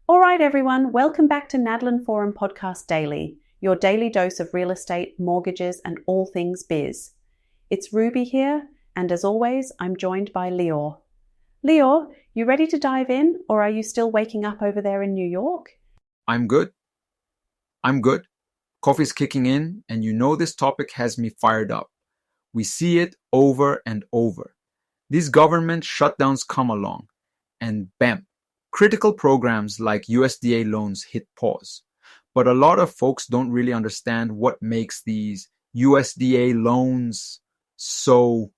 All right, everyone, welcome back to Nadlan Forum Podcast Daily, your daily dose of real estate, mortgages, and all things biz. It's Ruby here, and as always, I'm joined by Lior. Lior, you ready to dive in, or are you still waking up over there in New York? I'm good. Coffee's kicking in, and you know this topic has me fired up. We see it over and over. These government shutdowns come along, and bam, critical programs like USDA loans hit pause. But a lot of folks don't really understand what makes these USDA loans so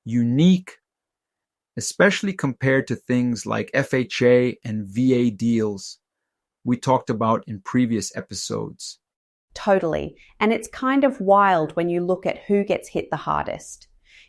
unique, especially compared to things like FHA and VA deals we talked about in previous episodes. Totally, and it's kind of wild when you look at who gets hit the hardest.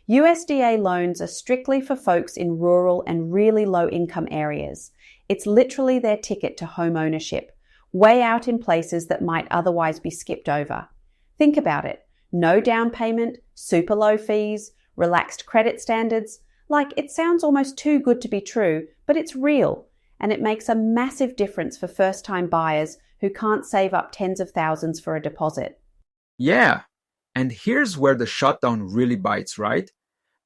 USDA loans are strictly for folks in rural and really low-income areas. It's literally their ticket to home ownership, way out in places that might otherwise be skipped over. Think about it. No down payment, super low fees, relaxed credit standards. Like, it sounds almost too good to be true, but it's real, and it makes a massive difference for first-time buyers who can't save up tens of thousands for a deposit. Yeah, and here's where the shutdown really bites, right?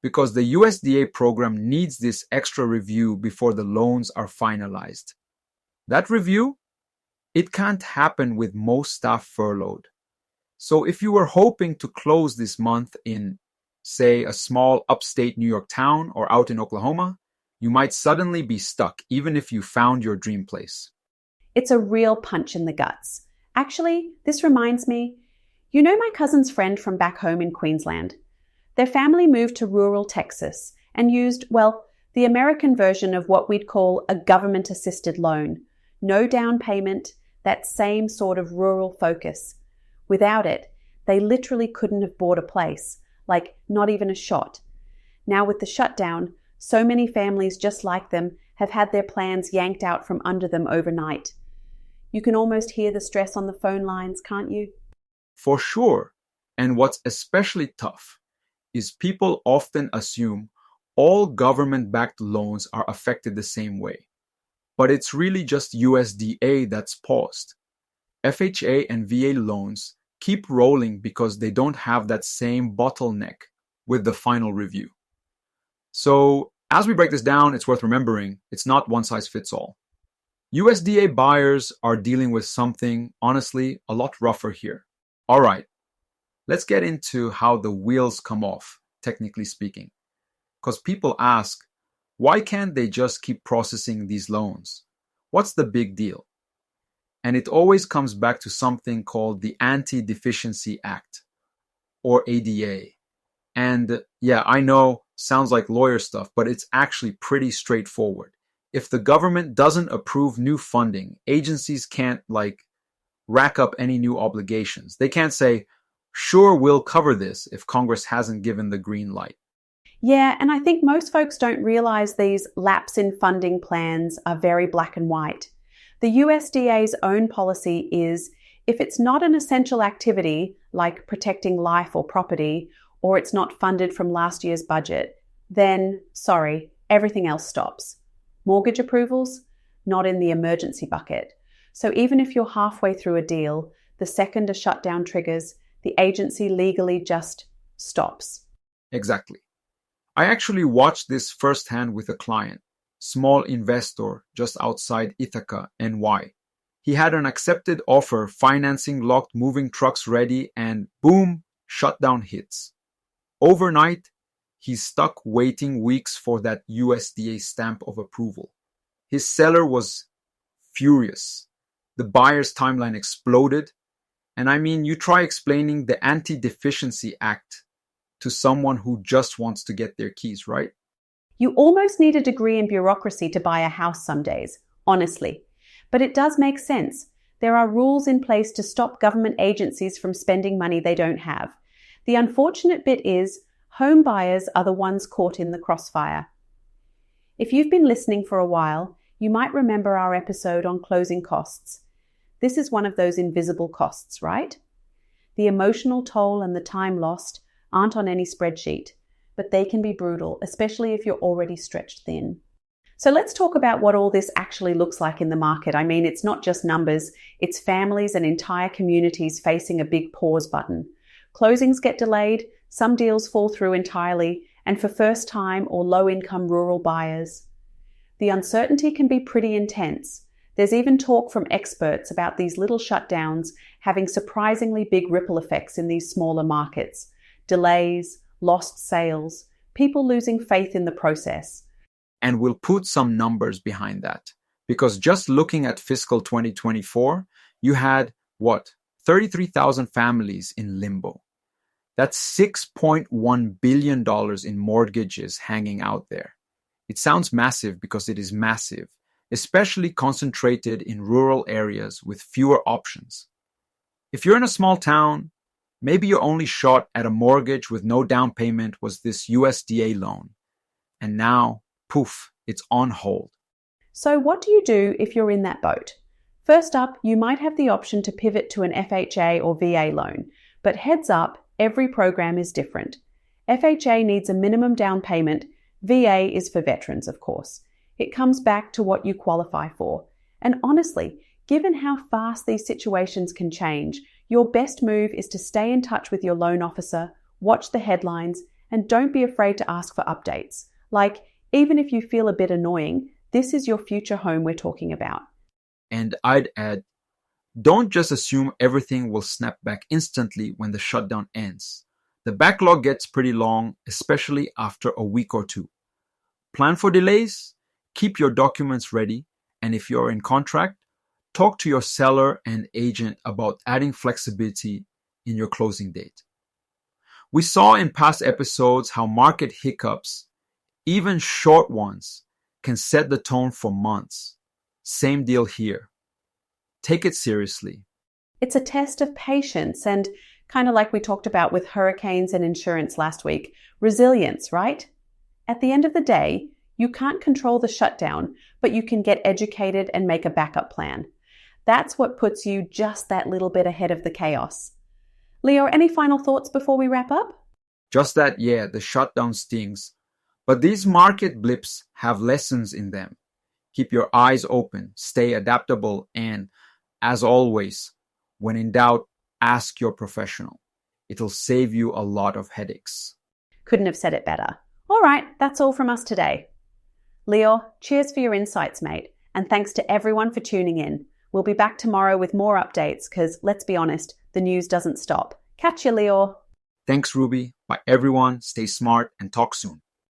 Because the USDA program needs this extra review before the loans are finalized. That review, it can't happen with most staff furloughed. So if you were hoping to close this month in, say, a small upstate New York town or out in Oklahoma, you might suddenly be stuck even if you found your dream place. It's a real punch in the guts. Actually, this reminds me, you know my cousin's friend from back home in Queensland? Their family moved to rural Texas and used, well, the American version of what we'd call a government-assisted loan. No down payment, that same sort of rural focus. Without it, they literally couldn't have bought a place, like not even a shot. Now with the shutdown, so many families just like them have had their plans yanked out from under them overnight. You can almost hear the stress on the phone lines, can't you? For sure. And what's especially tough is people often assume all government-backed loans are affected the same way. But it's really just USDA that's paused. FHA and VA loans keep rolling because they don't have that same bottleneck with the final review. So as we break this down, it's worth remembering it's not one size fits all. USDA buyers are dealing with something, honestly, a lot rougher here. All right, let's get into how the wheels come off, technically speaking. Because people ask, why can't they just keep processing these loans? What's the big deal? And it always comes back to something called the Anti-Deficiency Act, or ADA. And yeah, I know, sounds like lawyer stuff, but it's actually pretty straightforward. If the government doesn't approve new funding, agencies can't rack up any new obligations. They can't say, sure, we'll cover this if Congress hasn't given the green light. Yeah, and I think most folks don't realize these lapse in funding plans are very black and white. The USDA's own policy is if it's not an essential activity, like protecting life or property, or it's not funded from last year's budget, then, sorry, everything else stops. Mortgage approvals? Not in the emergency bucket. So even if you're halfway through a deal, the second a shutdown triggers, the agency legally just stops. Exactly. I actually watched this firsthand with a client, small investor just outside Ithaca, NY. He had an accepted offer, financing locked, moving trucks ready, and boom, shutdown hits. Overnight, he's stuck waiting weeks for that USDA stamp of approval. His seller was furious. The buyer's timeline exploded. And I mean, you try explaining the Anti-Deficiency Act to someone who just wants to get their keys, right? You almost need a degree in bureaucracy to buy a house some days, honestly. But it does make sense. There are rules in place to stop government agencies from spending money they don't have. The unfortunate bit is, homebuyers are the ones caught in the crossfire. If you've been listening for a while, you might remember our episode on closing costs. This is one of those invisible costs, right? The emotional toll and the time lost aren't on any spreadsheet, but they can be brutal, especially if you're already stretched thin. So let's talk about what all this actually looks like in the market. I mean, it's not just numbers, it's families and entire communities facing a big pause button. Closings get delayed, some deals fall through entirely, and for first-time or low-income rural buyers. The uncertainty can be pretty intense. There's even talk from experts about these little shutdowns having surprisingly big ripple effects in these smaller markets. Delays, lost sales, people losing faith in the process. And we'll put some numbers behind that. Because just looking at fiscal 2024, you had, 33,000 families in limbo. That's $6.1 billion in mortgages hanging out there. It sounds massive because it is massive, especially concentrated in rural areas with fewer options. If you're in a small town, maybe your only shot at a mortgage with no down payment was this USDA loan. And now, poof, it's on hold. So what do you do if you're in that boat? First up, you might have the option to pivot to an FHA or VA loan, but heads up, every program is different. FHA needs a minimum down payment. VA is for veterans, of course. It comes back to what you qualify for. And honestly, given how fast these situations can change, your best move is to stay in touch with your loan officer, watch the headlines, and don't be afraid to ask for updates. Like, even if you feel a bit annoying, this is your future home we're talking about. And I'd add, don't just assume everything will snap back instantly when the shutdown ends. The backlog gets pretty long, especially after a week or two. Plan for delays, keep your documents ready, and if you're in contract, talk to your seller and agent about adding flexibility in your closing date. We saw in past episodes how market hiccups, even short ones, can set the tone for months. Same deal here. Take it seriously. It's a test of patience and, kind of like we talked about with hurricanes and insurance last week, resilience, right? At the end of the day, you can't control the shutdown, but you can get educated and make a backup plan. That's what puts you just that little bit ahead of the chaos. Lior, any final thoughts before we wrap up? Just that, the shutdown stings. But these market blips have lessons in them. Keep your eyes open, stay adaptable, and, as always, when in doubt, ask your professional. It'll save you a lot of headaches. Couldn't have said it better. All right, that's all from us today. Lior, cheers for your insights, mate. And thanks to everyone for tuning in. We'll be back tomorrow with more updates because, let's be honest, the news doesn't stop. Catch you, Lior. Thanks, Ruby. Bye, everyone. Stay smart and talk soon.